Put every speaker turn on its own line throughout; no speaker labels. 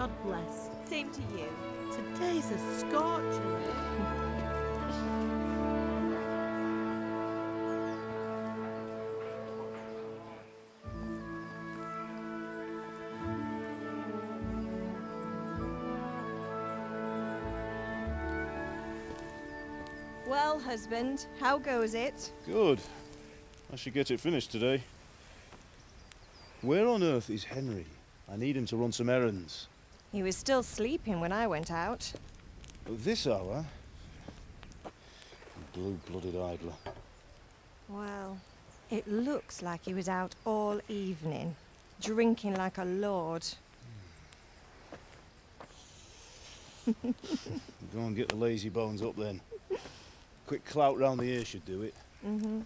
God bless.
Same to you.
Today's a scorcher.
Well, husband, how goes it?
Good. I should get it finished today. Where on earth is Henry? I need him to run some errands.
He was still sleeping when I went out.
At this hour? Blue-blooded idler.
Well, it looks like he was out all evening, drinking like a lord.
Go and get the lazy bones up then. Quick clout round the ear should do it.
Mm-hmm.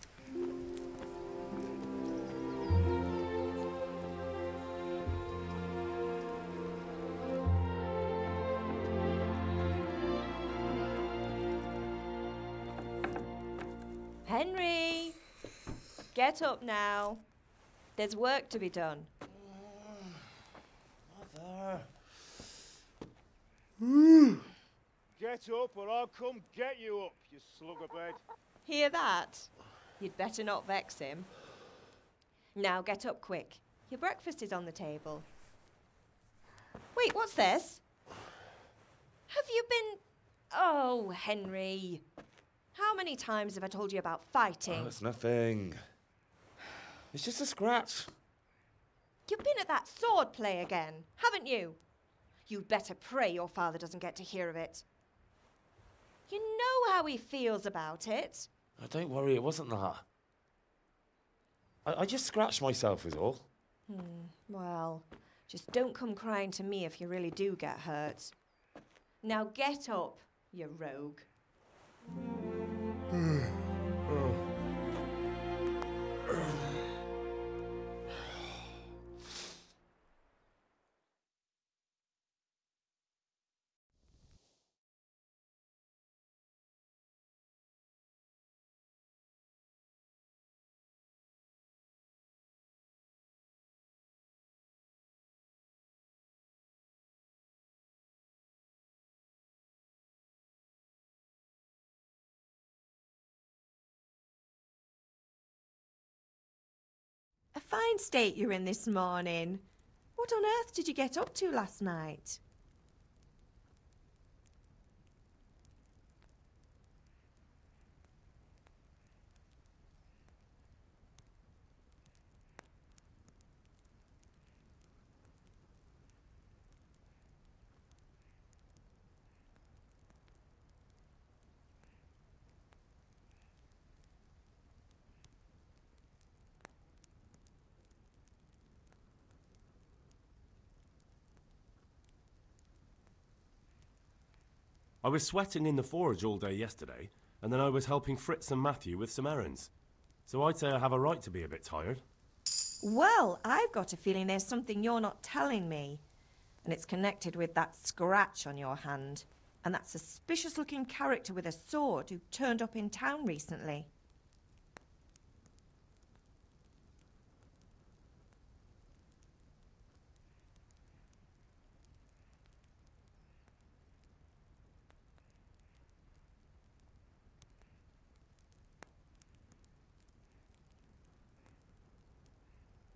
Henry! Get up now. There's work to be done.
Mother! Get up or I'll come get you up, you slugabed.
Hear that? You'd better not vex him. Now get up quick. Your breakfast is on the table. Wait, what's this? Have you been... Oh, Henry. How many times have I told you about fighting?
Oh, it's nothing. It's just a scratch.
You've been at that sword play again, haven't you? You'd better pray your father doesn't get to hear of it. You know how he feels about it.
Oh, don't worry, it wasn't that. I just scratched myself is all.
Well, just don't come crying to me if you really do get hurt. Now get up, you rogue. A fine state you're in this morning. What on earth did you get up to last night?
I was sweating in the forge all day yesterday, and then I was helping Fritz and Matthew with some errands. So I'd say I have a right to be a bit tired.
Well, I've got a feeling there's something you're not telling me. And it's connected with that scratch on your hand. And that suspicious-looking character with a sword who turned up in town recently.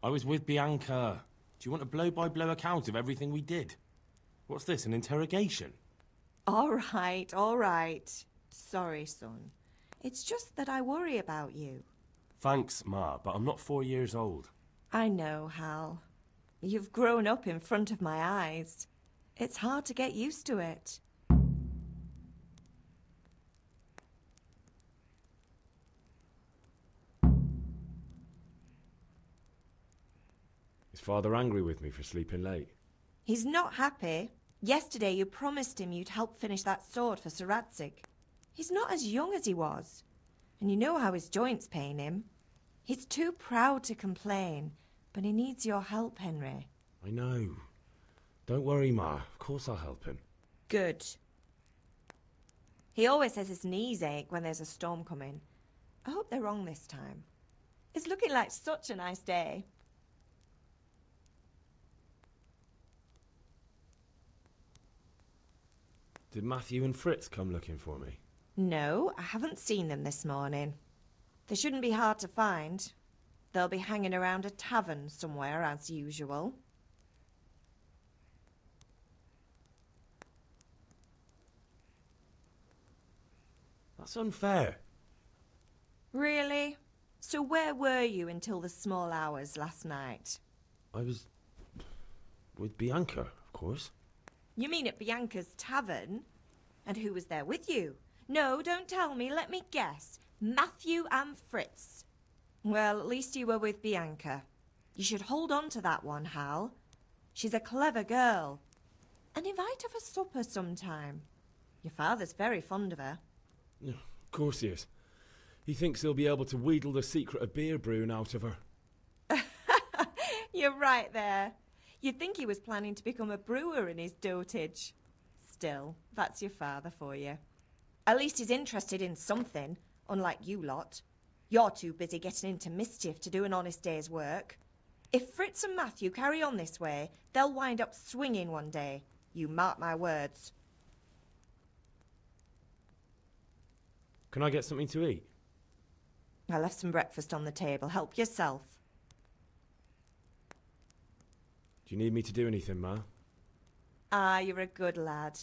I was with Bianca. Do you want a blow-by-blow account of everything we did? What's this, an interrogation?
All right. Sorry, son. It's just that I worry about you.
Thanks, Ma, but I'm not 4 years old.
I know, Hal. You've grown up in front of my eyes. It's hard to get used to it.
Is Father angry with me for sleeping late?
He's not happy. Yesterday you promised him you'd help finish that sword for Sir Radzig. He's not as young as he was. And you know how his joints pain him. He's too proud to complain, but he needs your help, Henry.
I know. Don't worry, Ma. Of course I'll help him.
Good. He always says his knees ache when there's a storm coming. I hope they're wrong this time. It's looking like such a nice day.
Did Matthew and Fritz come looking for me?
No, I haven't seen them this morning. They shouldn't be hard to find. They'll be hanging around a tavern somewhere as usual.
That's unfair.
Really? So where were you until the small hours last night?
I was with Bianca, of course.
You mean at Bianca's tavern? And who was there with you? No, don't tell me, let me guess. Matthew and Fritz. Well, at least you were with Bianca. You should hold on to that one, Hal. She's a clever girl. And invite her for supper sometime. Your father's very fond of her.
Of course he is. He thinks he'll be able to wheedle the secret of beer brewing out of her.
You're right there. You'd think he was planning to become a brewer in his dotage. Still, that's your father for you. At least he's interested in something, unlike you lot. You're too busy getting into mischief to do an honest day's work. If Fritz and Matthew carry on this way, they'll wind up swinging one day. You mark my words.
Can I get something to eat?
I left some breakfast on the table. Help yourself.
Do you need me to do anything, Ma?
Ah, you're a good lad.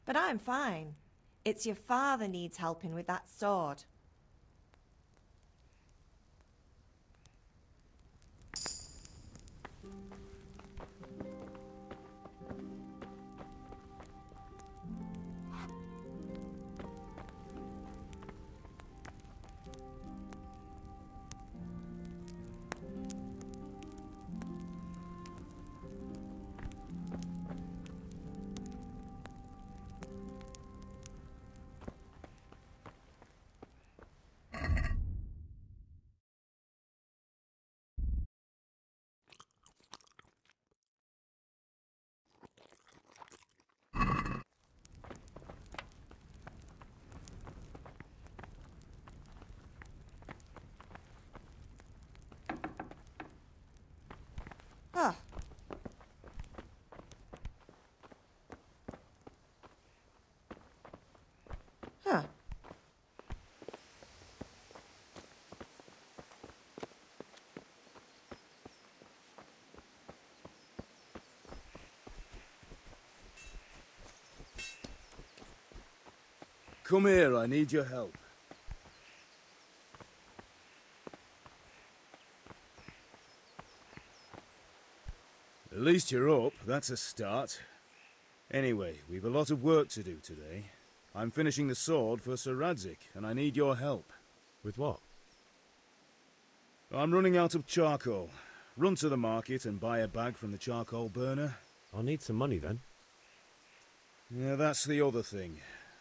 But I'm fine. It's your father needs helping with that sword. Ah. Huh.
Come here, I need your help. At least you're up, that's a start. Anyway, we've a lot of work to do today. I'm finishing the sword for Sir Radzig, and I need your help.
With what?
I'm running out of charcoal. Run to the market and buy a bag from the charcoal burner.
I'll need some money then.
Yeah, that's the other thing.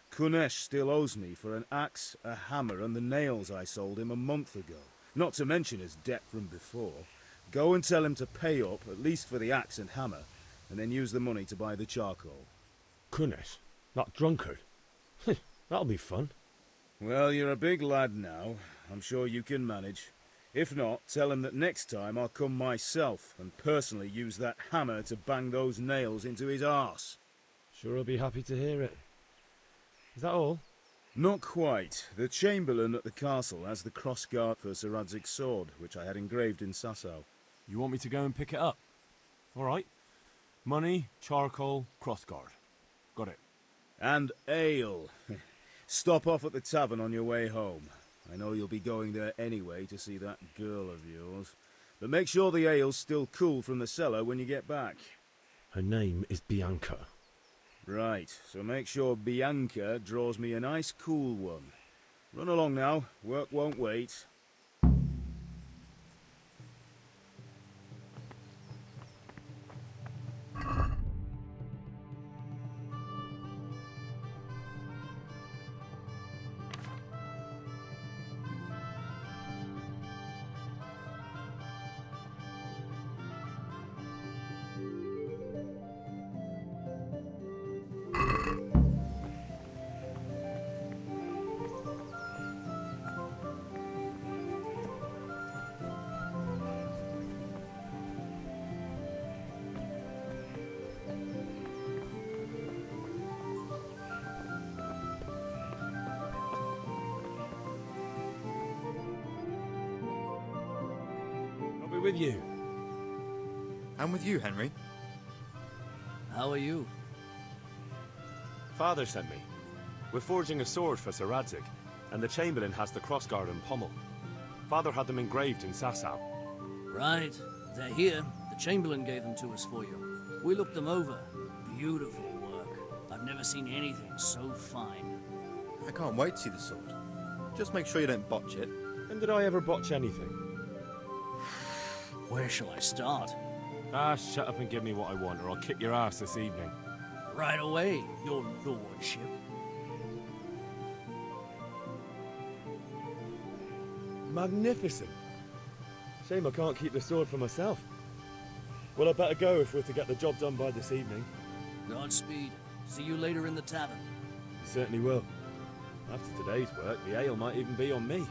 Kunesh still owes me for an axe, a hammer, and the nails I sold him a month ago. Not to mention his debt from before. Go and tell him to pay up, at least for the axe and hammer, and then use the money to buy the charcoal.
Kunesh? That drunkard? That'll be fun.
Well, you're a big lad now. I'm sure you can manage. If not, tell him that next time I'll come myself and personally use that hammer to bang those nails into his arse.
Sure, I'll be happy to hear it. Is that all?
Not quite. The Chamberlain at the castle has the crossguard for Sir Radzig's sword, which I had engraved in Sasau.
You want me to go and pick it up? All right. Money, charcoal, crossguard. Got it.
And ale. Stop off at the tavern on your way home. I know you'll be going there anyway to see that girl of yours. But make sure the ale's still cool from the cellar when you get back.
Her name is Bianca.
Right, so make sure Bianca draws me a nice cool one. Run along now, work won't wait.
with you.
And with you, Henry.
How are you?
Father sent me. We're forging a sword for Sir Radzig, and the Chamberlain has the crossguard and pommel. Father had them engraved in Sasau.
Right. They're here. The Chamberlain gave them to us for you. We looked them over. Beautiful work. I've never seen anything so fine.
I can't wait to see the sword. Just make sure you don't botch it.
And did I ever botch anything?
Where shall I start?
Ah, shut up and give me what I want, or I'll kick your ass this evening.
Right away, your lordship.
Magnificent. Shame I can't keep the sword for myself. Well, I better go if we're to get the job done by this evening.
Godspeed. See you later in the tavern.
You certainly will. After today's work, the ale might even be on me.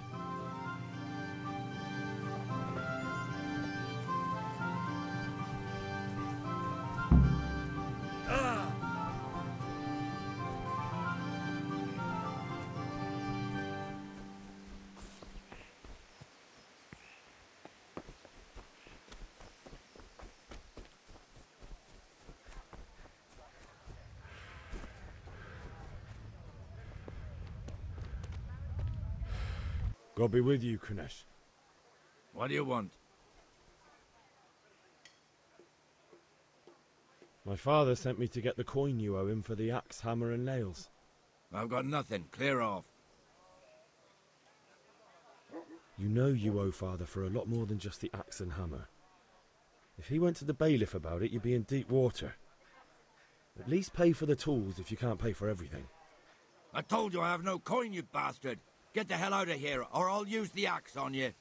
God be with you, Kunesh.
What do you want?
My father sent me to get the coin you owe him for the axe, hammer and nails.
I've got nothing. Clear off.
You know you owe father for a lot more than just the axe and hammer. If he went to the bailiff about it, you'd be in deep water. At least pay for the tools if you can't pay for everything.
I told you I have no coin, you bastard. Get the hell out of here, or I'll use the axe on you.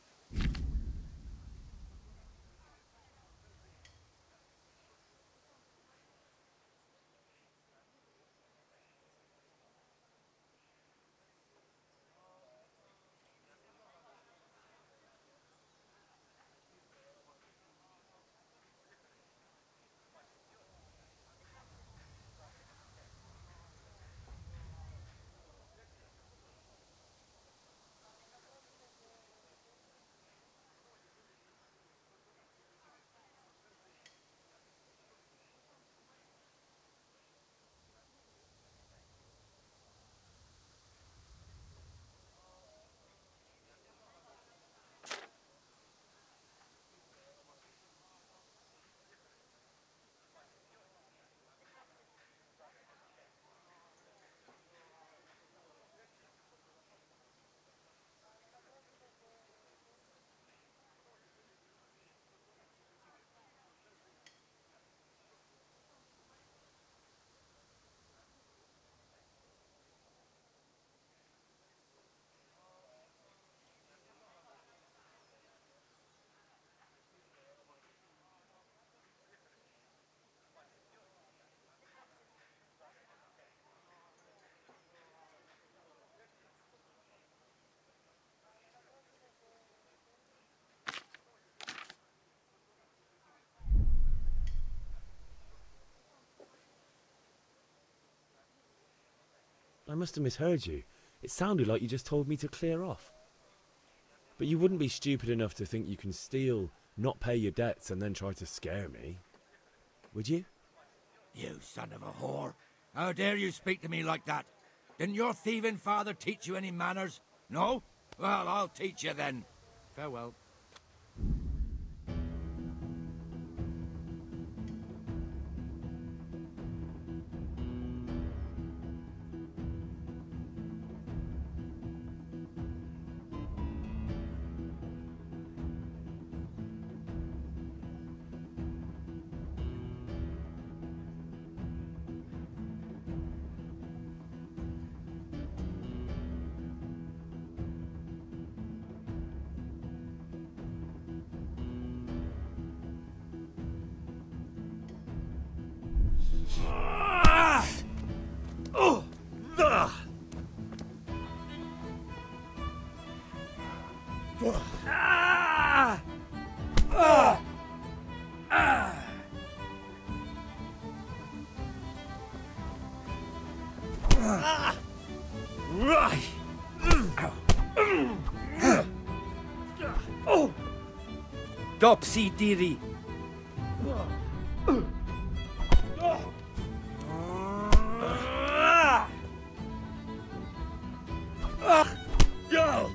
I must have misheard you. It sounded like you just told me to clear off. But you wouldn't be stupid enough to think you can steal, not pay your debts, and then try to scare me, would you?
You son of a whore. How dare you speak to me like that? Didn't your thieving father teach you any manners? No? Well, I'll teach you then. Farewell. Dopsy diri.
Go!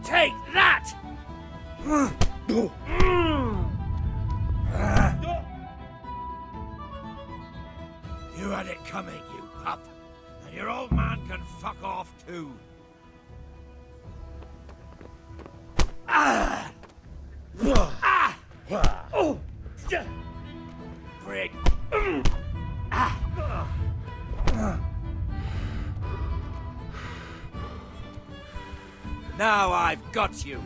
Take that! You had it coming, you pup. And your old man can fuck off too. Prick. Now I've got you.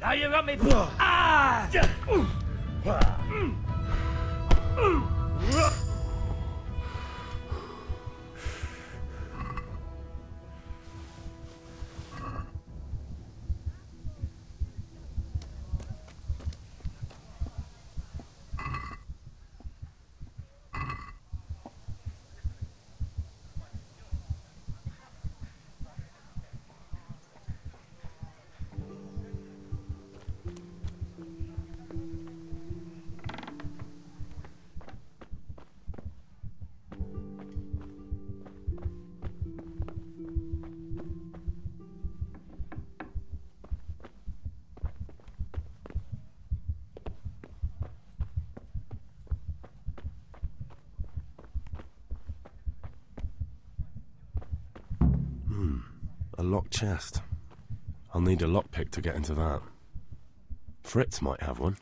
Now you got me.
A locked chest. I'll need a lockpick to get into that. Fritz might have one.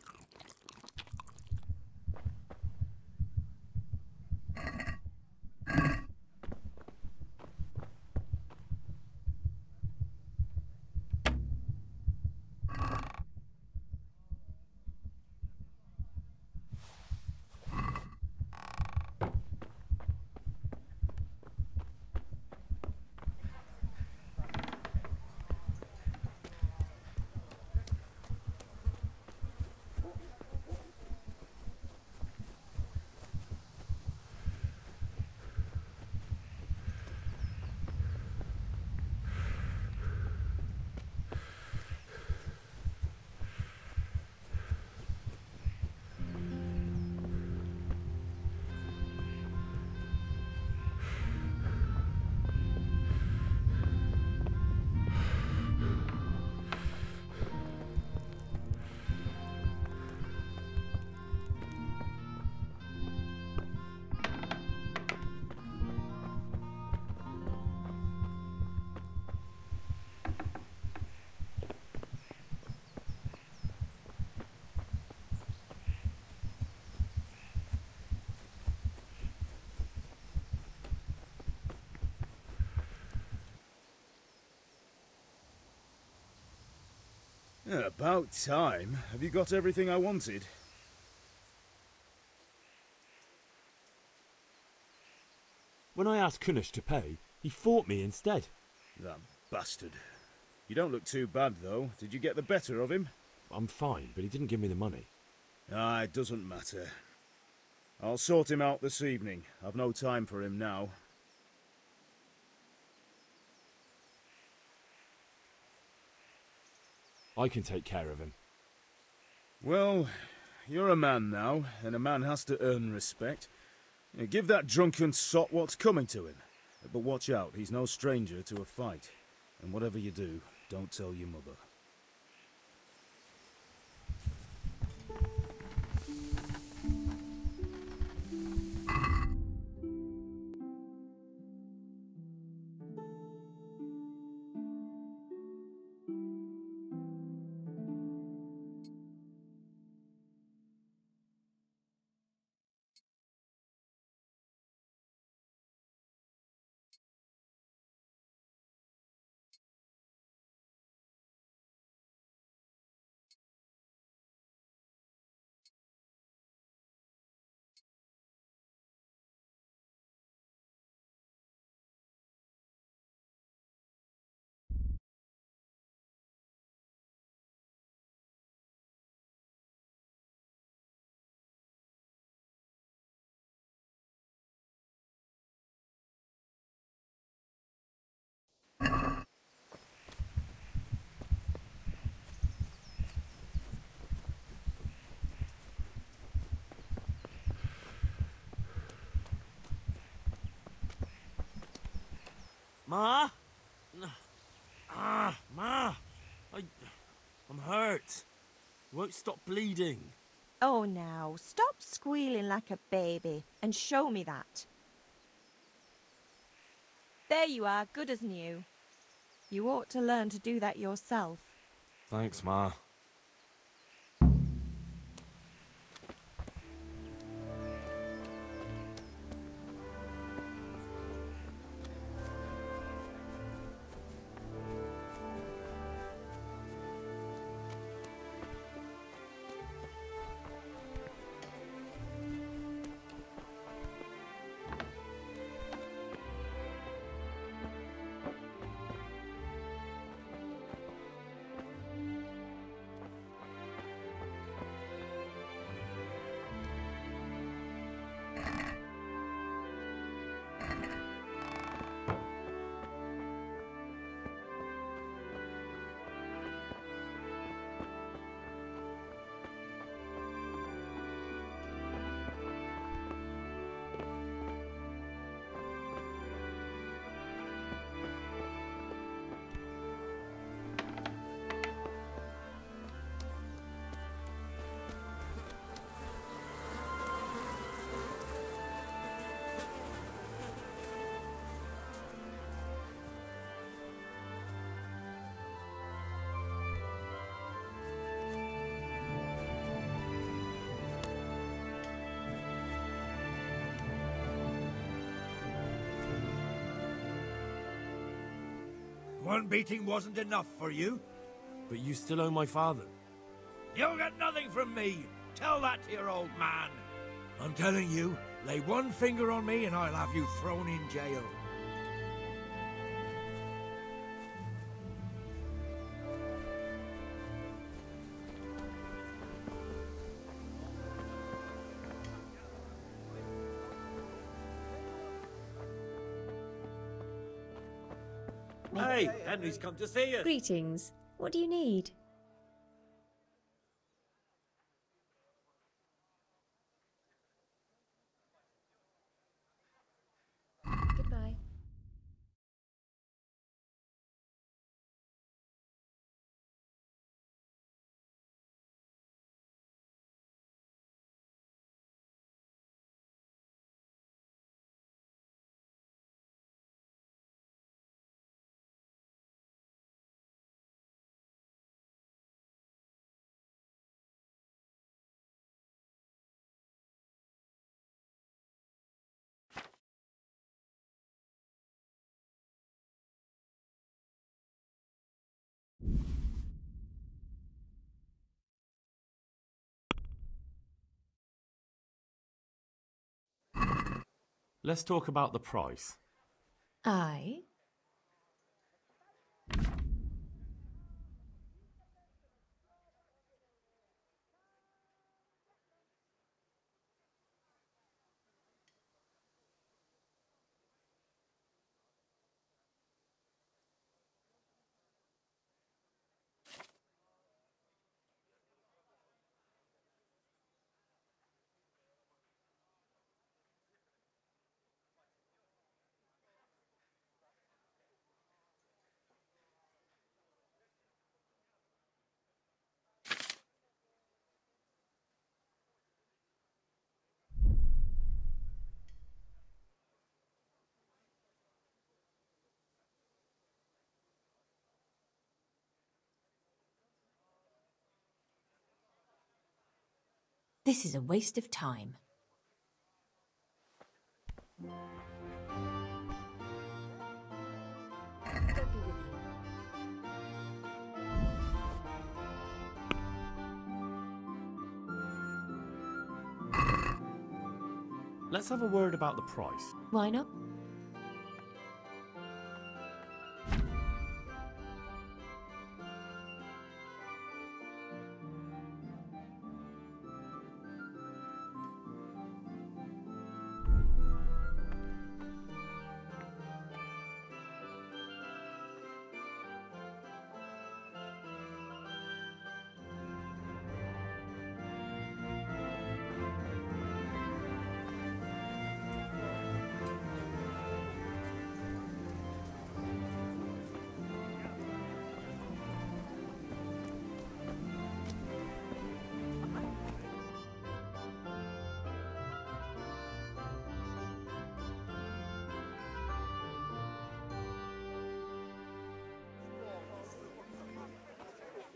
Yeah, about time. Have you got everything I wanted?
When I asked Kunish to pay, he fought me instead.
That bastard. You don't look too bad, though. Did you get the better of him?
I'm fine, but he didn't give me the money.
Ah, it doesn't matter. I'll sort him out this evening. I've no time for him now.
I can take care of him.
Well, you're a man now, and a man has to earn respect. Give that drunken sot what's coming to him. But watch out, he's no stranger to a fight. And whatever you do, don't tell your mother.
Ma? Ma! I'm hurt. It won't stop bleeding.
Oh, now, stop squealing like a baby and show me that. There you are, good as new. You ought to learn to do that yourself.
Thanks, Ma.
One beating wasn't enough for you?
But you still owe my father.
You'll get nothing from me. Tell that to your old man. I'm telling you, lay one finger on me and I'll have you thrown in jail.
Hey, Henry's come to see us.
Greetings. What do you need? Goodbye.
Let's talk about the price.
Aye. This is a waste of time. God be with you.
Let's have a word about the price.
Why not?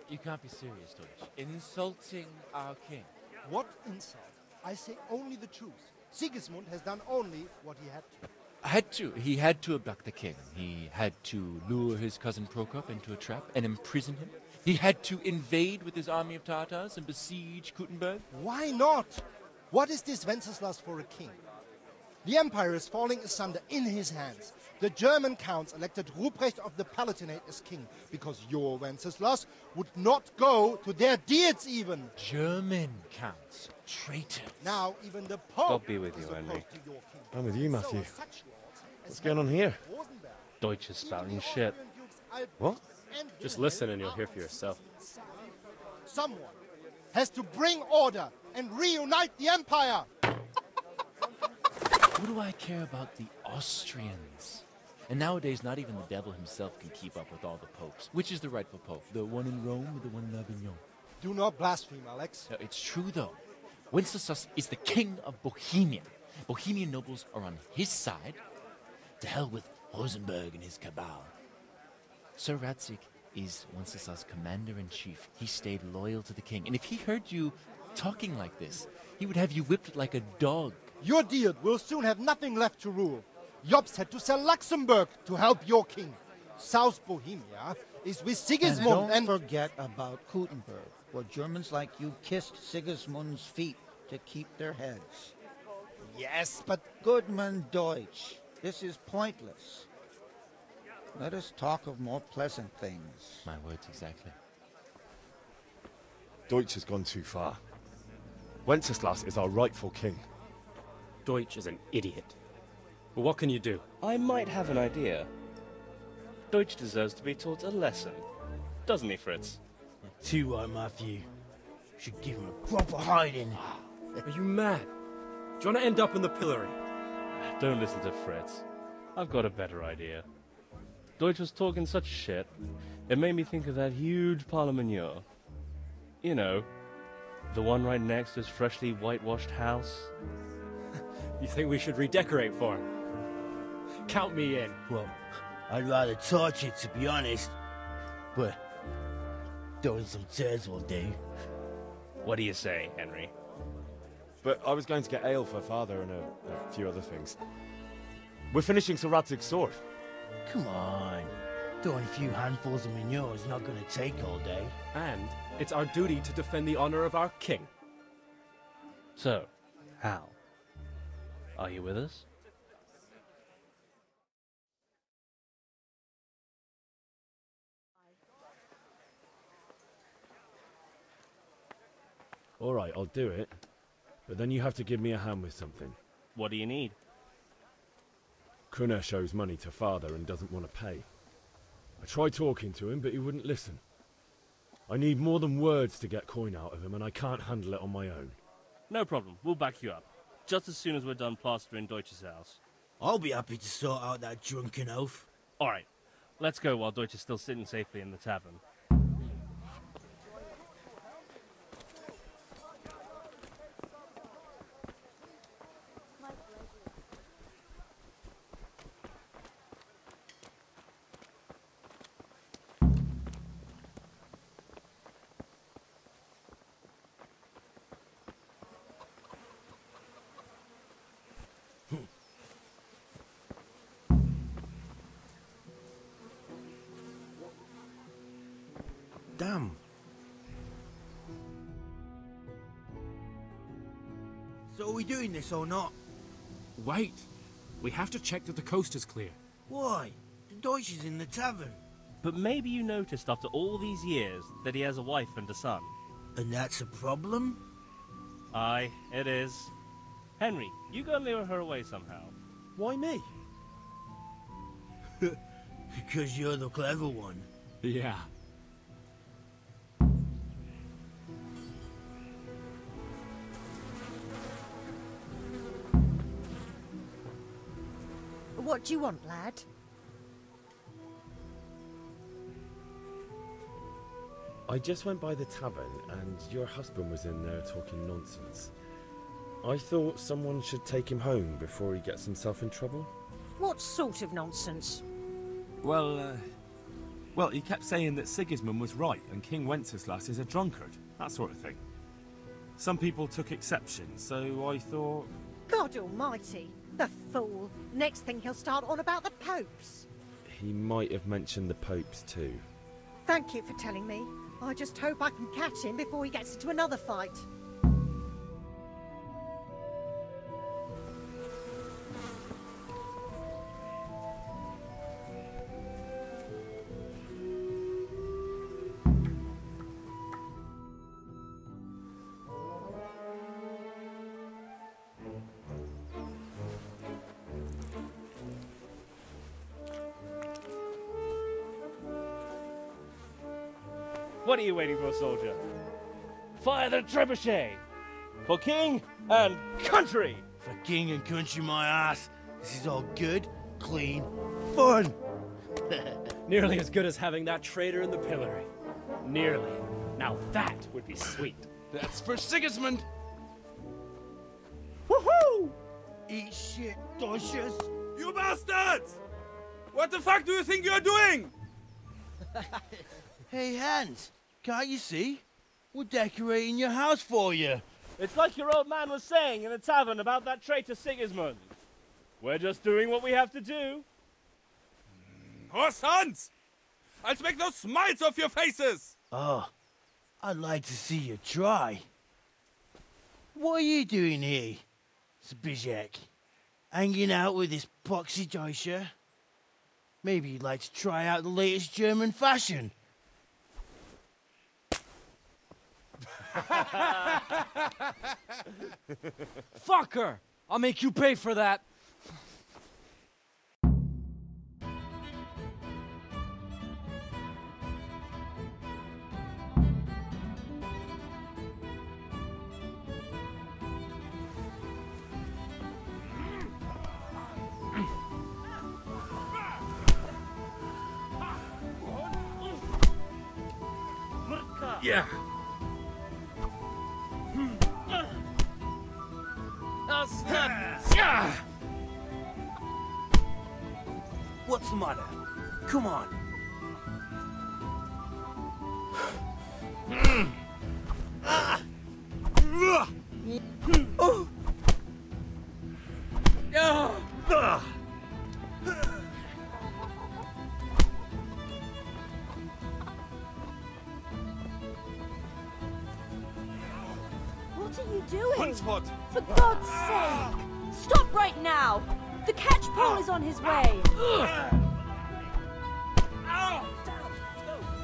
You can't be serious, Deutsch. Insulting our king.
What insult? I say only the truth. Sigismund has done only what he had to.
He had to abduct the king. He had to lure his cousin Prokop into a trap and imprison him. He had to invade with his army of Tatars and besiege Kuttenberg.
Why not? What is this Wenceslas for a king? The empire is falling asunder in his hands. The German counts elected Ruprecht of the Palatinate as king because your Wenceslas would not go to their deeds even.
German counts. Traitors.
Now even the Pope
God be with you,
is
Henry.
opposed to your king.
I'm with you, Matthew.
So such lords as
What's going on here?
Rosenberg,
Deutsch is spouting shit.
What?
and
Just
Wilhelm
listen and you'll hear for yourself.
Someone has to bring order and reunite the empire.
What do I care about the Austrians? And nowadays, not even the devil himself can keep up with all the popes. Which is the rightful pope? The one in Rome or the one in Avignon?
Do not blaspheme, Alex.
No, it's true, though. Wenceslas is the king of Bohemia. Bohemian nobles are on his side. To hell with Rosenberg and his cabal. Sir Radzik is Wenceslas' commander-in-chief. He stayed loyal to the king. And if he heard you talking like this, he would have you whipped like a dog.
Your deed will soon have nothing left to rule. Jobst had to sell Luxembourg to help your king. South Bohemia is with Sigismund
and don't forget about Kuttenberg, where Germans like you kissed Sigismund's feet to keep their heads.
Yes, but...
Goodman Deutsch, this is pointless. Let us talk of more pleasant things.
My words exactly.
Deutsch has gone too far. Wenceslas is our rightful king.
Deutsch is an idiot. But what can you do? I might have an idea. Deutsch deserves to be taught a lesson. Doesn't he, Fritz?
Too right, Matthew. Should give him a proper hiding.
Are you mad? Do you want to end up in the pillory? Don't listen to Fritz. I've got a better idea. Deutsch was talking such shit, it made me think of that huge parliament. You know, the one right next to his freshly whitewashed house. You think we should redecorate for him? Count me in.
Well, I'd rather torch it, to be honest. But throwing some tears will do.
What do you say, Henry?
But I was going to get ale for father and a few other things. We're finishing Sir Radzig's sword.
Come on. Throwing a few handfuls of manure is not going to take all day.
And it's our duty to defend the honor of our king. So, Hal, are you with us?
All right, I'll do it. But then you have to give me a hand with something.
What do you need?
Kunesh owes money to father and doesn't want to pay. I tried talking to him, but he wouldn't listen. I need more than words to get coin out of him, and I can't handle it on my own.
No problem. We'll back you up. Just as soon as we're done plastering Deutsch's house.
I'll be happy to sort out that drunken oaf.
All right. Let's go while Deutsch is still sitting safely in the tavern.
Damn. So are we doing this or not?
Wait. We have to check that the coast is clear.
Why? The Deutsch is in the tavern.
But maybe you noticed after all these years that he has a wife and a son.
And that's a problem?
Aye, it is. Henry, you go lure her away somehow.
Why me?
Because you're the clever one.
Yeah.
What do you want, lad?
I just went by the tavern, and your husband was in there talking nonsense. I thought someone should take him home before he gets himself in trouble.
What sort of nonsense?
Well, Well, he kept saying that Sigismund was right and King Wenceslas is a drunkard, that sort of thing. Some people took exception, so I thought...
God almighty, the fool. Next thing he'll start on about the popes.
He might have mentioned the popes too.
Thank you for telling me. I just hope I can catch him before he gets into another fight.
What are you waiting for, soldier? Fire the trebuchet! For king and country!
For king and country, my ass. This is all good, clean, fun.
Nearly as good as having that traitor in the pillory. Nearly. Now that would be sweet.
That's for Sigismund!
Woohoo! Eat shit, Docious.
You bastards! What the fuck do you think you're doing?
Hey, Hans, can't you see? We're decorating your house for you.
It's like your old man was saying in the tavern about that traitor Sigismund. We're just doing what we have to do.
Oh, sons! I'll make those smiles off your faces!
Oh, I'd like to see you try. What are you doing here, Zbigniew? Hanging out with this poxy Deutscher? Maybe you'd like to try out the latest German fashion.
Fucker! I'll make you pay for that.
Yeah.
What's the matter? Come on.
What are you doing?
Hunspot!
For God's sake! Stop right now! The catch pole is on his way!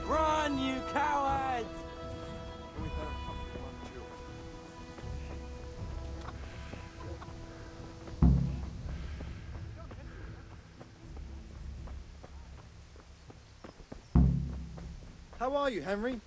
Run, you cowards!
How are you, Henry?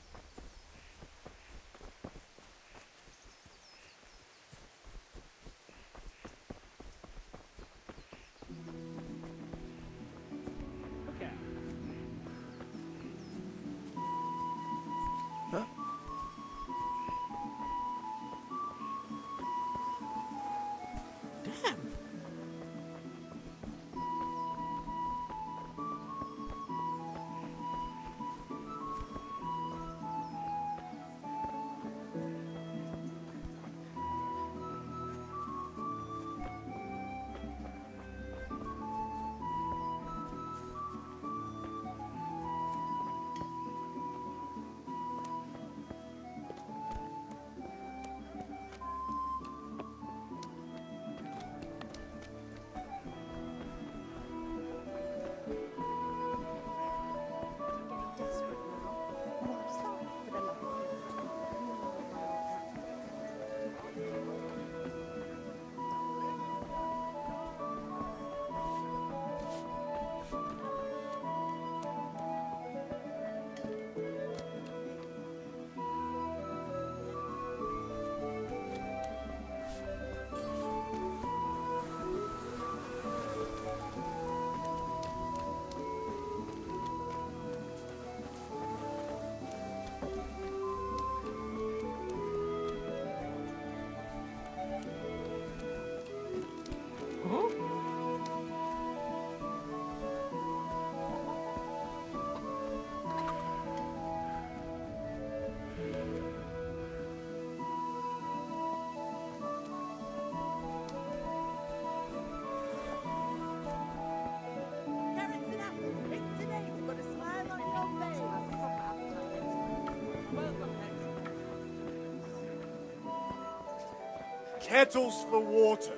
kettles for water,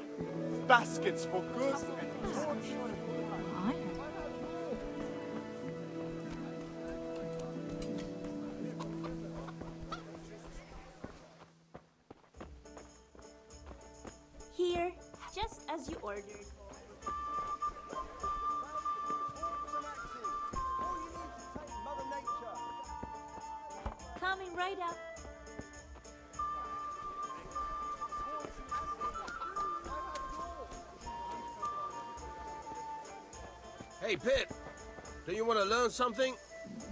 baskets for goods, and torches.
Here, just as you ordered. Coming right up.
Hey, Pip, do you want to learn something?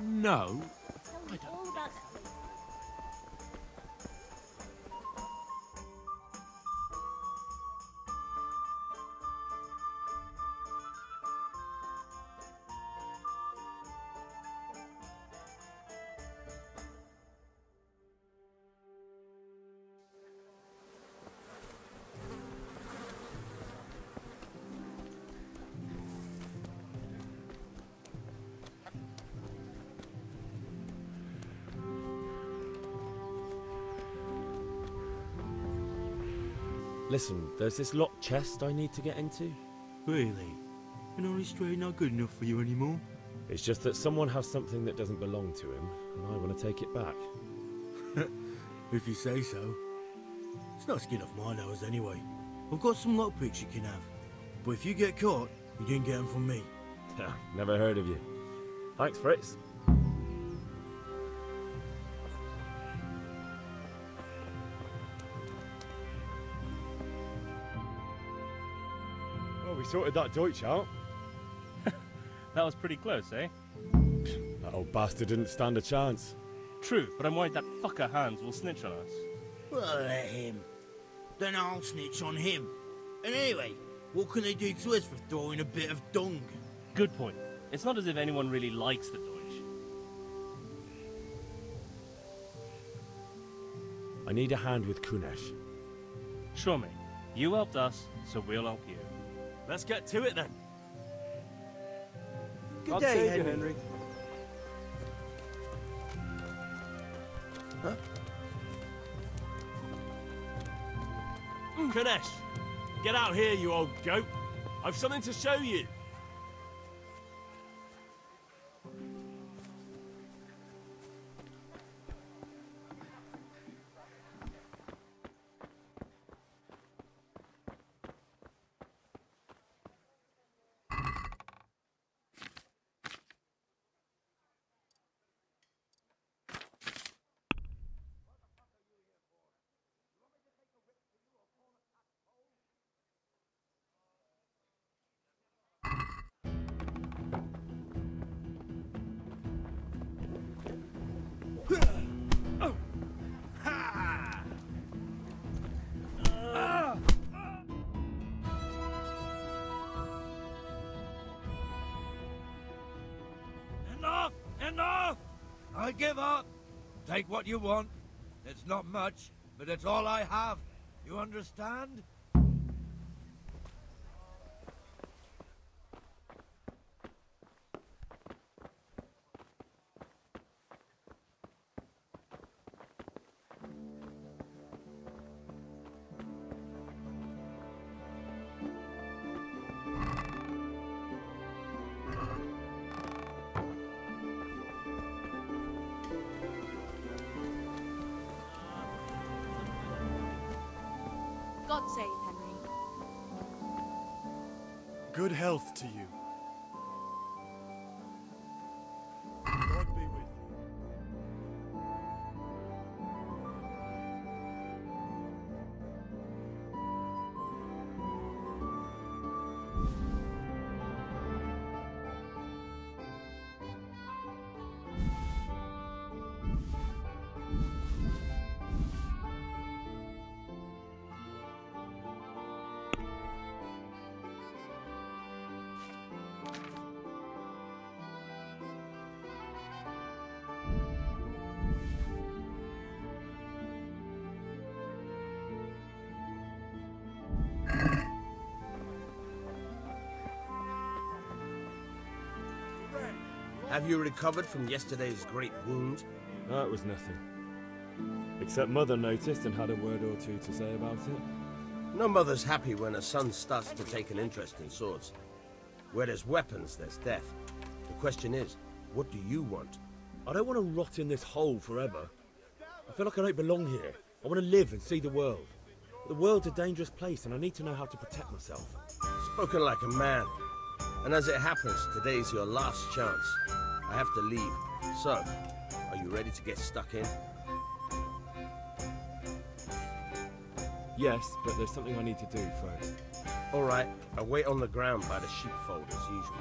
No.
Tell me all about that later.
Listen, there's this locked chest I need to get into.
Really? An honest trade not good enough for you anymore?
It's just that someone has something that doesn't belong to him, and I want to take it back.
If you say so. It's not skin off my nose anyway. I've got some lockpicks you can have. But if you get caught, you didn't get them from me.
Never heard of you. Thanks, Fritz. Well, we sorted that Deutsch out.
That was pretty close, eh?
That old bastard didn't stand a chance.
True, but I'm worried that fucker Hans will snitch on us.
Well, let him. Then I'll snitch on him. And anyway, what can they do to us for throwing a bit of dung?
Good point. It's not as if anyone really likes the Deutsch.
I need a hand with Kunesh.
Sure, mate. You helped us, so we'll help you.
Let's get to it then.
Good day, Henry.
Huh?
Kunesh, get out here, you old goat. I've something to show you.
Enough! I give up. Take what you want. It's not much, but it's all I have. You understand?
God save Henry.
Good health to you. God be with you.
Have you recovered from yesterday's great wound?
No, it was nothing. Except Mother noticed and had a word or two to say about it.
No mother's happy when a son starts to take an interest in swords. Where there's weapons, there's death. The question is, what do you want?
I don't want to rot in this hole forever. I feel like I don't belong here. I want to live and see the world. The world's a dangerous place and I need to know how to protect myself.
Spoken like a man. And as it happens, today's your last chance. I have to leave. So, are you ready to get stuck in?
Yes, but there's something I need to do first.
All right, I'll wait on the ground by the sheepfold as usual.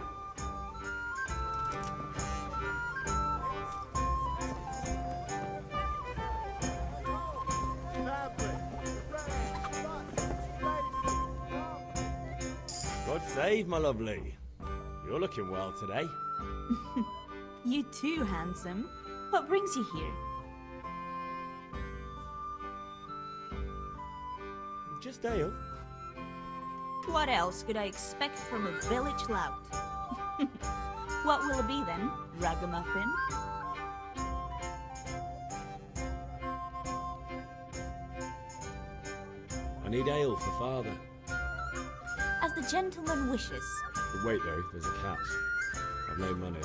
God save, my lovely. You're looking well today.
You too, handsome. What brings you here?
Just ale.
What else could I expect from a village lout? What will it be then, ragamuffin?
I need ale for father.
As the gentleman wishes.
But wait though, there's a catch. I've no money.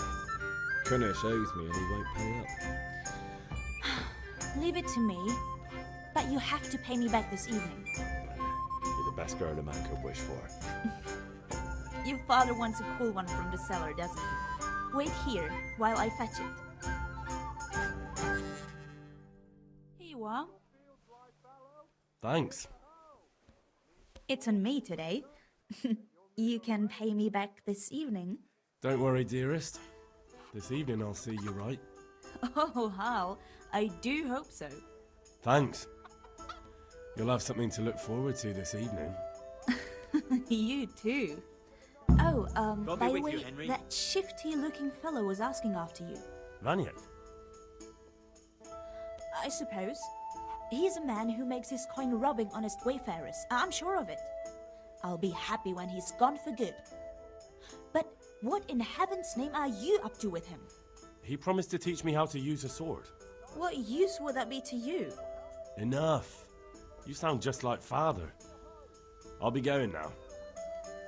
Kunesh owes me and he won't pay up.
Leave it to me. But you have to pay me back this evening.
You're the best girl a man could wish for.
Your father wants a cool one from the cellar, doesn't he? Wait here while I fetch it. Here you are.
Thanks.
It's on me today. You can pay me back this evening.
Don't worry, dearest. This evening I'll see you right.
Oh, Hal, I do hope so.
Thanks. You'll have something to look forward to this evening.
You too. Oh,
God
by
be
the
with
way,
you, Henry.
that shifty-looking fellow was asking after you.
Vanya?
I suppose. He's a man who makes his coin robbing honest wayfarers. I'm sure of it. I'll be happy when he's gone for good. But what in heaven's name are you up to with him?
He promised to teach me how to use a sword.
What use would that be to you?
Enough. You sound just like father. I'll be going now.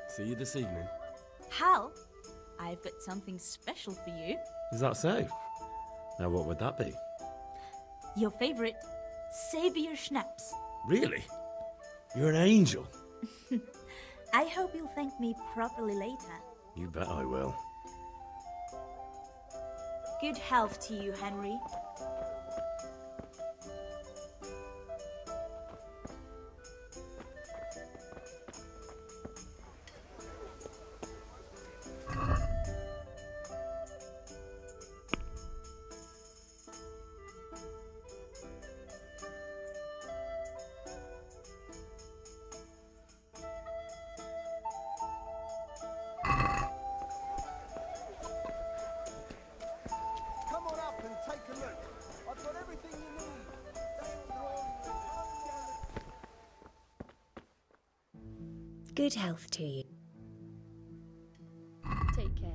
See you this evening.
Hal, I've got something special for you.
Is that so? Now what would that be?
Your favorite, Savior Schnapps.
Really? You're an angel.
I hope you'll thank me properly later.
You bet I will.
Good health to you, Henry.
Come on up and take a look. I've got everything you need.
Good health to you.
Take care.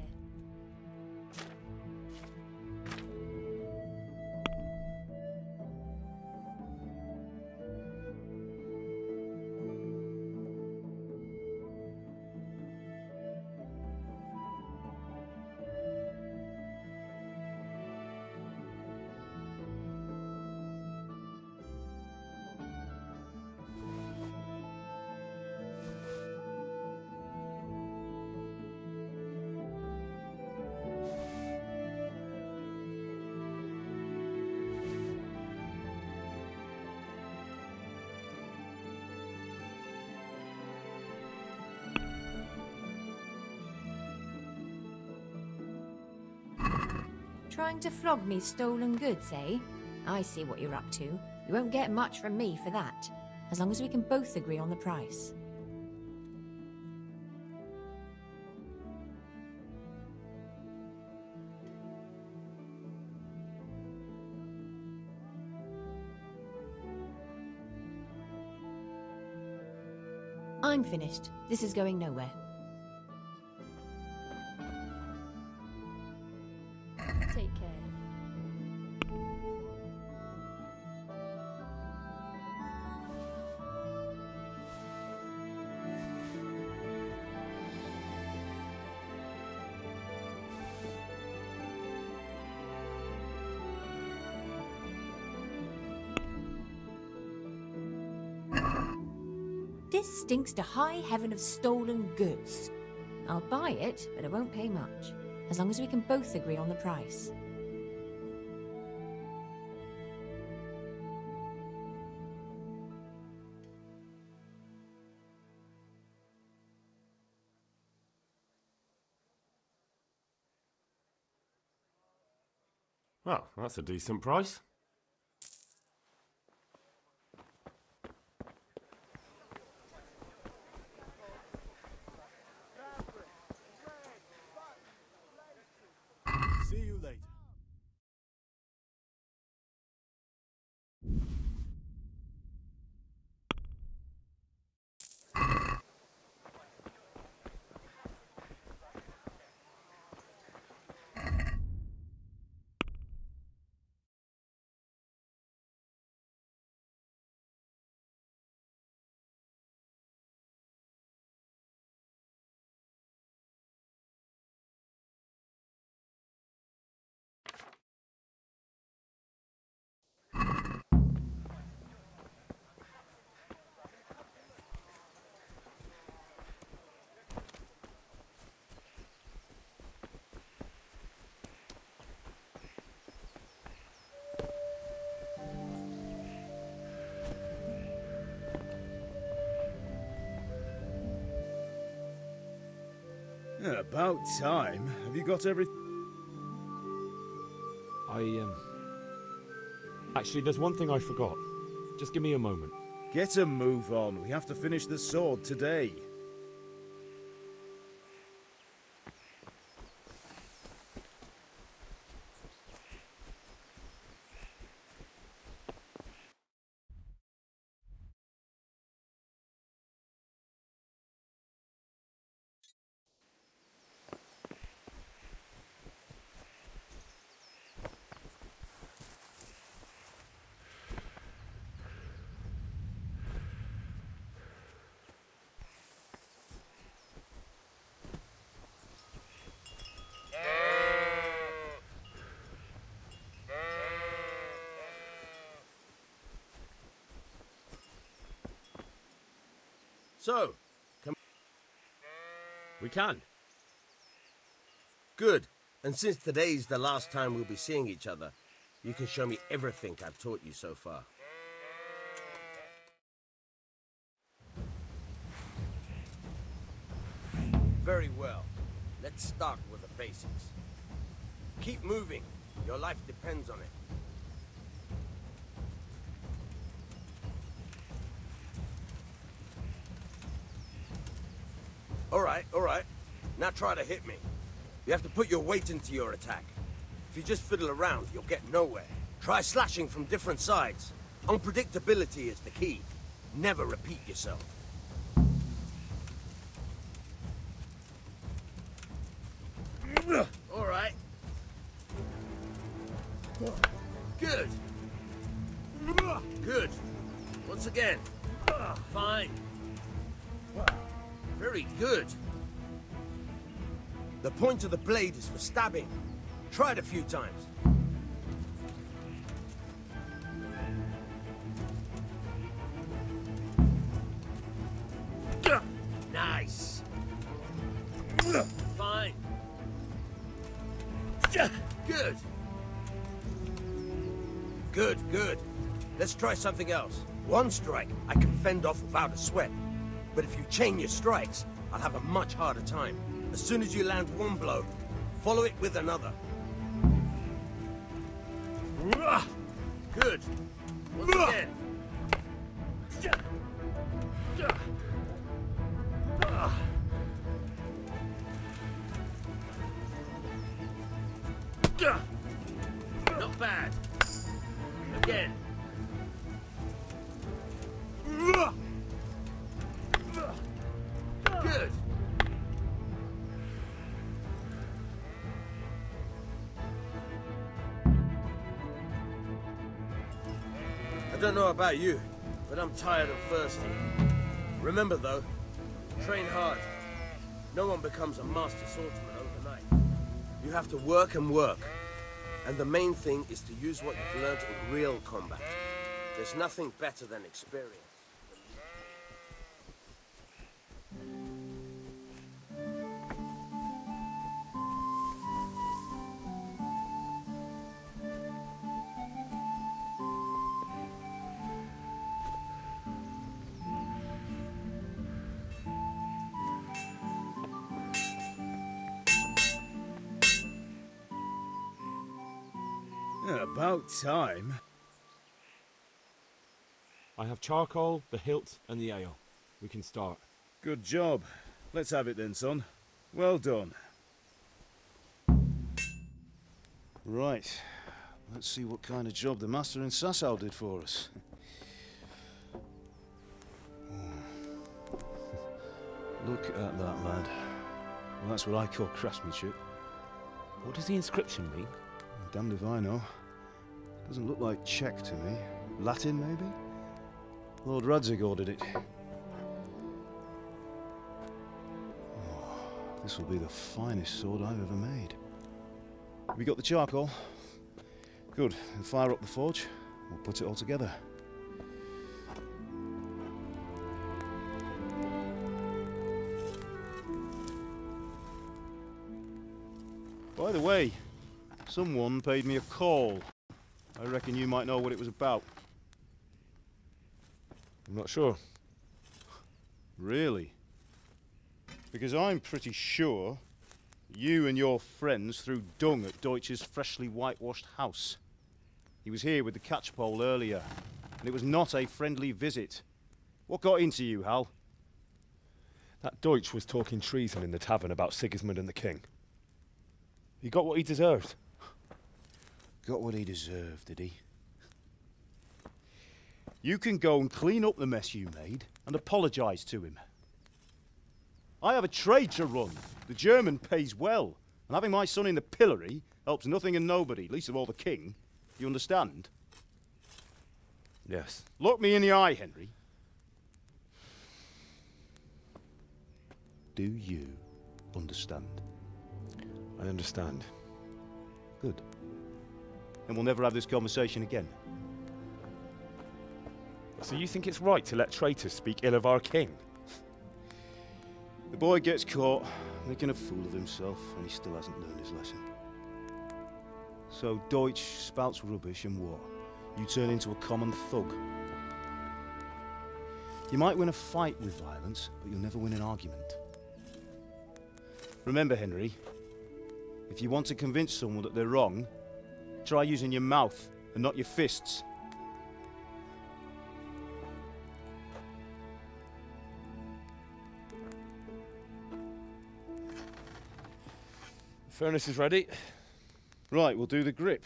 Trying to flog me stolen goods, eh? I see what you're up to. You won't get much from me for that, as long as we can both agree on the price. I'm finished. This is going nowhere.
Take care.
This stinks to high heaven of stolen goods. I'll buy it, but I won't pay much, as long as we can both agree on the price.
Well, that's a decent price.
See you later. Yeah, about time. Have you got everything?
Actually, there's one thing I forgot. Just give me a moment.
Get a move on. We have to finish the sword today.
So,
we can.
Good. And since today's the last time we'll be seeing each other, you can show me everything I've taught you so far. Very well. Let's start with the basics. Keep moving. Your life depends on it. All right. Now try to hit me. You have to put your weight into your attack. If you just fiddle around, you'll get nowhere. Try slashing from different sides. Unpredictability is the key. Never repeat yourself. All right. Good. Good. Once again. Fine. Very good. The point of the blade is for stabbing. Try it a few times. Nice. Fine. Good. Good. Let's try something else. One strike I can fend off without a sweat. But if you chain your strikes, I'll have a much harder time. As soon as you land one blow, follow it with another. Good. Once again. Not bad. Again. Good. I don't know about you, but I'm tired and thirsty. Remember though, train hard. No one becomes a master swordsman overnight. You have to work and work. And the main thing is to use what you've learned in real combat. There's nothing better than experience.
About time.
I have charcoal, the hilt, and the ale. We can start.
Good job. Let's have it then, son. Well done. Right. Let's see what kind of job the master in Sasau did for us. Look at that, lad. Well, that's what I call craftsmanship.
What does the inscription mean?
Damned if I know. Doesn't look like Czech to me. Latin, maybe? Lord Radzig ordered it. Oh, this will be the finest sword I've ever made. Have you got the charcoal? Good. Then fire up the forge. We'll put it all together. By the way, someone paid me a call. I reckon you might know what it was about.
I'm not sure.
Really? Because I'm pretty sure you and your friends threw dung at Deutsch's freshly whitewashed house. He was here with the catchpole earlier, and it was not a friendly visit. What got into you, Hal?
That Deutsch was talking treason in the tavern about Sigismund and the king. He got what he deserved.
Got what he deserved, did he? You can go and clean up the mess you made and apologise to him. I have a trade to run. The German pays well, and having my son in the pillory helps nothing and nobody, least of all the king. You understand?
Yes.
Look me in the eye, Henry. Do you understand?
I understand.
Good. Then we'll never have this conversation again.
So you think it's right to let traitors speak ill of our king?
The boy gets caught, making a fool of himself, and he still hasn't learned his lesson. So Deutsch spouts rubbish, and what? You turn into a common thug. You might win a fight with violence, but you'll never win an argument. Remember, Henry, if you want to convince someone that they're wrong, try using your mouth and not your fists.
The furnace is ready.
Right, we'll do the grip.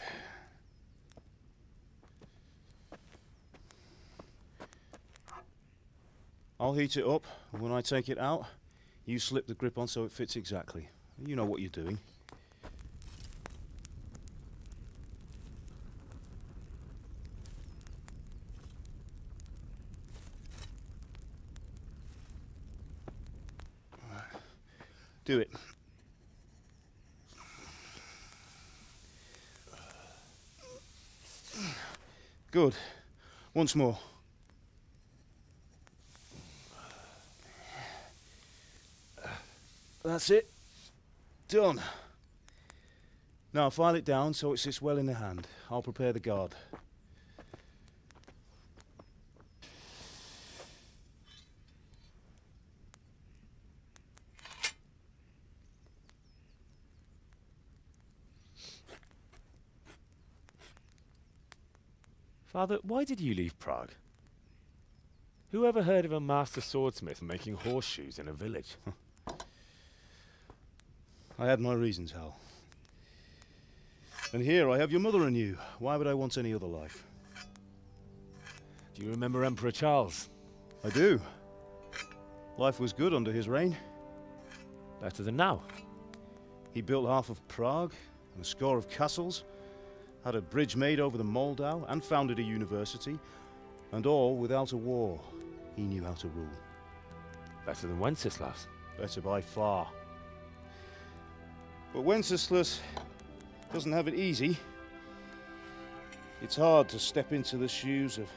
I'll heat it up, and when I take it out, you slip the grip on so it fits exactly. You know what you're doing. Do it. Good. Once more. That's it. Done. Now file it down so it sits well in the hand. I'll prepare the guard.
Father, why did you leave Prague? Who ever heard of a master swordsmith making horseshoes in a village?
I had my reasons, Hal. And here I have your mother and you. Why would I want any other life?
Do you remember Emperor Charles?
I do. Life was good under his reign.
Better than now.
He built half of Prague, and a score of castles, had a bridge made over the Moldau, and founded a university, and all without a war. He knew how to rule.
Better than Wenceslas.
Better by far. But Wenceslas doesn't have it easy. It's hard to step into the shoes of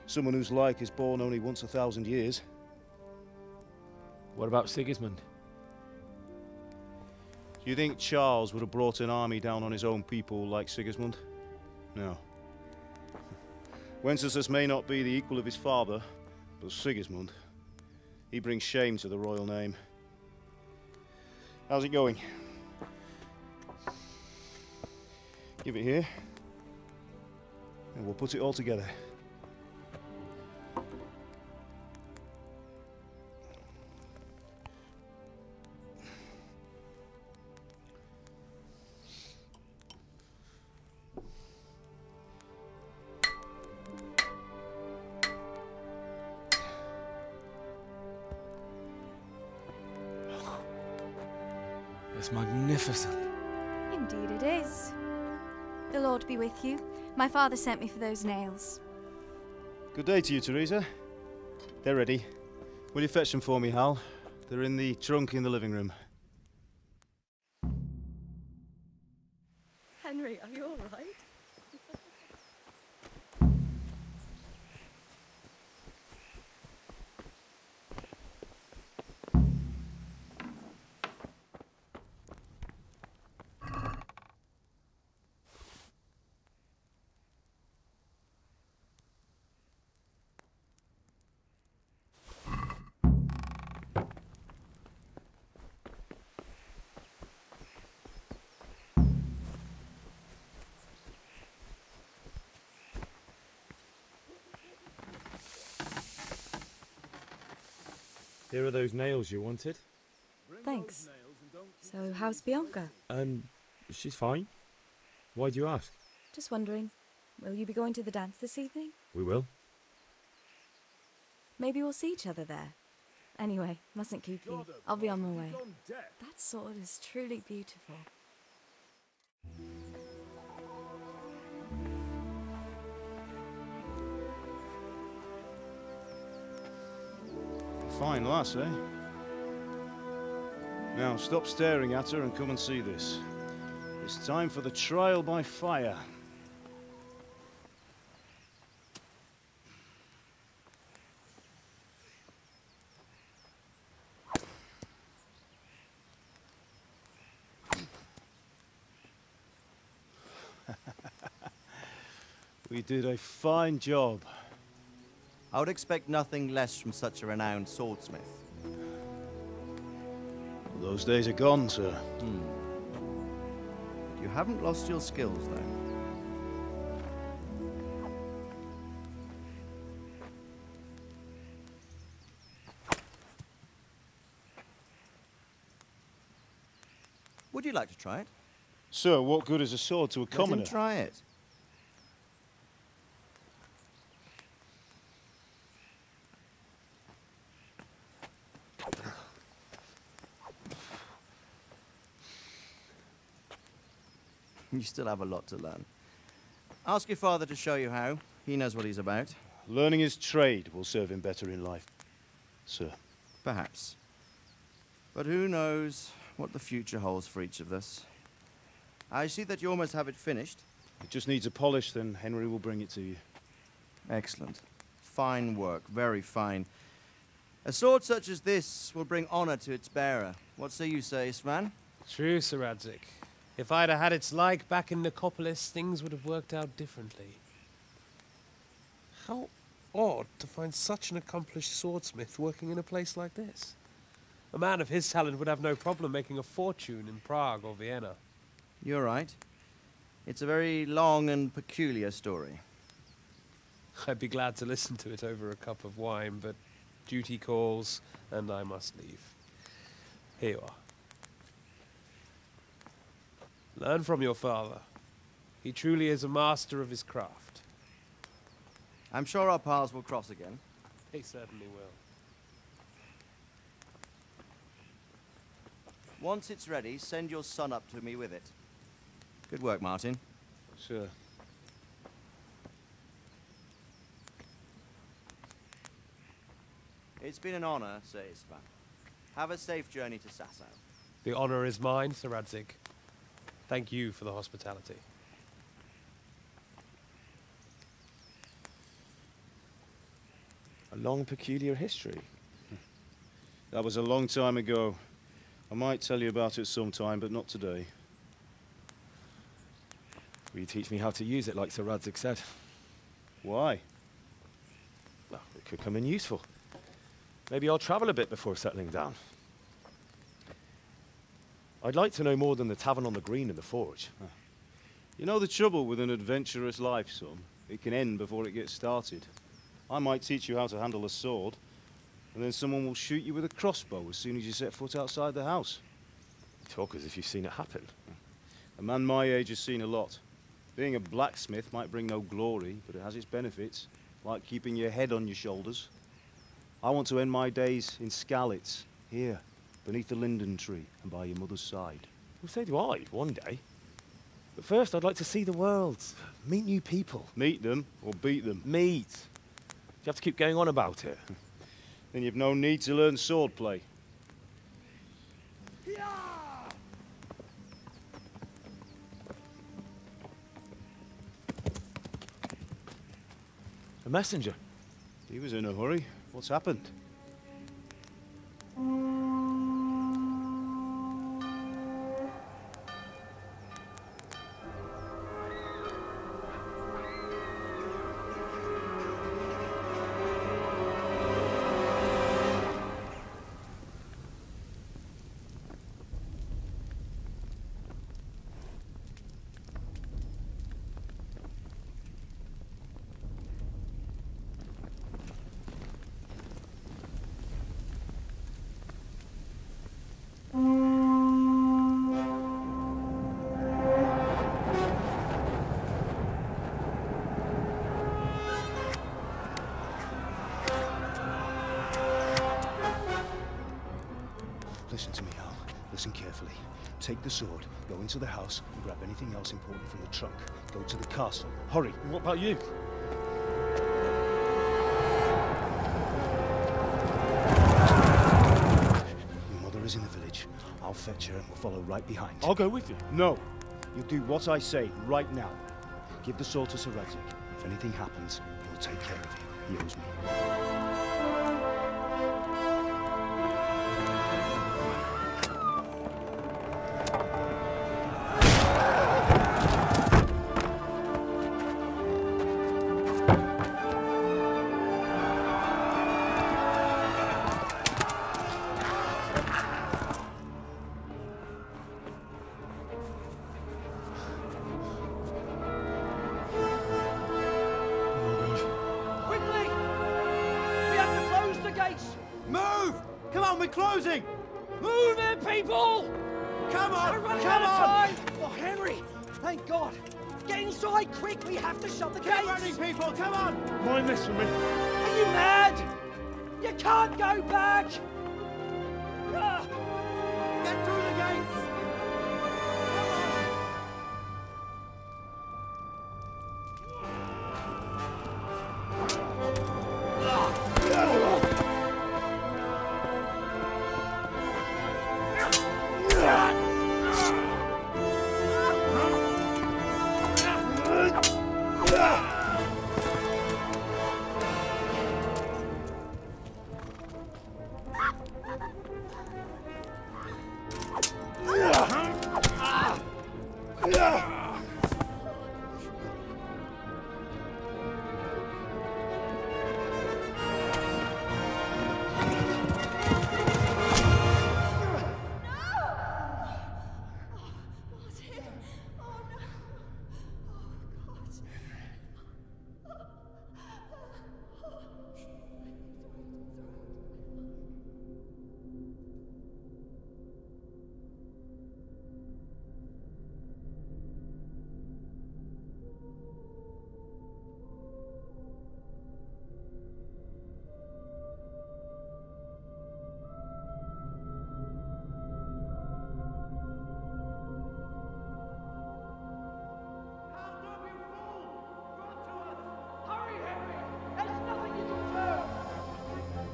someone whose like is born only once 1,000 years.
What about Sigismund?
Do you think Charles would have brought an army down on his own people like Sigismund? No. Wenceslas may not be the equal of his father, but Sigismund, he brings shame to the royal name. How's it going? Give it here. And we'll put it all together.
It's magnificent.
Indeed it is. The Lord be with you. My father sent me for those nails.
Good day to you, Teresa. They're ready. Will you fetch them for me, Hal? They're in the trunk in the living room.
Henry, are you all right?
Here are those nails you wanted.
Thanks. So, how's Bianca?
She's fine. Why do you ask?
Just wondering, will you be going to the dance this evening?
We will.
Maybe we'll see each other there. Anyway, mustn't keep you. I'll be on my way. That sword is truly beautiful.
Fine lass, eh? Now, stop staring at her and come and see this. It's time for the trial by fire. We did a fine job.
I would expect nothing less from such a renowned swordsmith.
Those days are gone, sir.
You haven't lost your skills, though. Would you like to try it?
Sir, what good is a sword to a commoner?
Let him try it. You still have a lot to learn. Ask your father to show you how. He knows what he's about.
Learning his trade will serve him better in life, sir.
Perhaps. But who knows what the future holds for each of us. I see that you almost have it finished.
It just needs a polish, then Henry will bring it to you.
Excellent. Fine work, very fine. A sword such as this will bring honor to its bearer. What say you, Svan?
True, Sir Radzik. If I'd have had its like back in Nicopolis, things would have worked out differently. How odd to find such an accomplished swordsmith working in a place like this. A man of his talent would have no problem making a fortune in Prague or Vienna.
You're right. It's a very long and peculiar story.
I'd be glad to listen to it over a cup of wine, but duty calls, and I must leave. Here you are. Learn from your father. He truly is a master of his craft.
I'm sure our paths will cross again.
They certainly will.
Once it's ready, send your son up to me with it. Good work, Martin.
Sure.
It's been an honor, Sir Isvan. Have a safe journey to Sasau.
The honor is mine, Sir Radzik. Thank you for the hospitality.
A long, peculiar history. That was a long time ago. I might tell you about it sometime, but not today.
Will you teach me how to use it, like Sir Radzik said?
Why?
Well, it could come in useful. Maybe I'll travel a bit before settling down. I'd like to know more than the tavern on the green and the forge.
You know the trouble with an adventurous life, son? It can end before it gets started. I might teach you how to handle a sword, and then someone will shoot you with a crossbow as soon as you set foot outside the house.
You talk as if you've seen it happen.
A man my age has seen a lot. Being a blacksmith might bring no glory, but it has its benefits, like keeping your head on your shoulders. I want to end my days in Skalitz, here, beneath the linden tree and by your mother's side.
Well, so do I, one day. But first, I'd like to see the world, meet new people.
Meet them or beat them?
Meet. You have to keep going on about it.
Then you've no need to learn swordplay.
A messenger.
He was in a hurry. What's happened? Listen to me, Hal. Listen carefully. Take the sword, go into the house, and grab anything else important from the trunk. Go to the castle. Hurry!
What about you?
Your mother is in the village. I'll fetch her and we'll follow right behind.
I'll go with you.
No! You'll do what I say right now. Give the sword to Sir Radzik. If anything happens, he'll take care of you. He owes me.
We're closing!
Move it, people!
Come on!
We're running
Come
out of
on!
time! Oh, Henry! Thank God! Get inside, quick! We have to shut the gates!
Keep running, people! Come on!
Mind this for me.
Are you mad? You can't go back!
Get through the gates!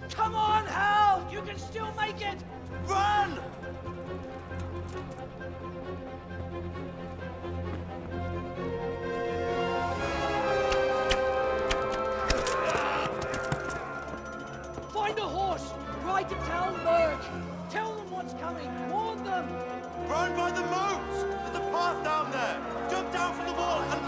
Come on, Hal! You can still make it!
Run!
Find a horse! Ride to Talmberg! Tell them what's coming! Warn them!
Run by the moat! There's a path down there! Jump down from the wall and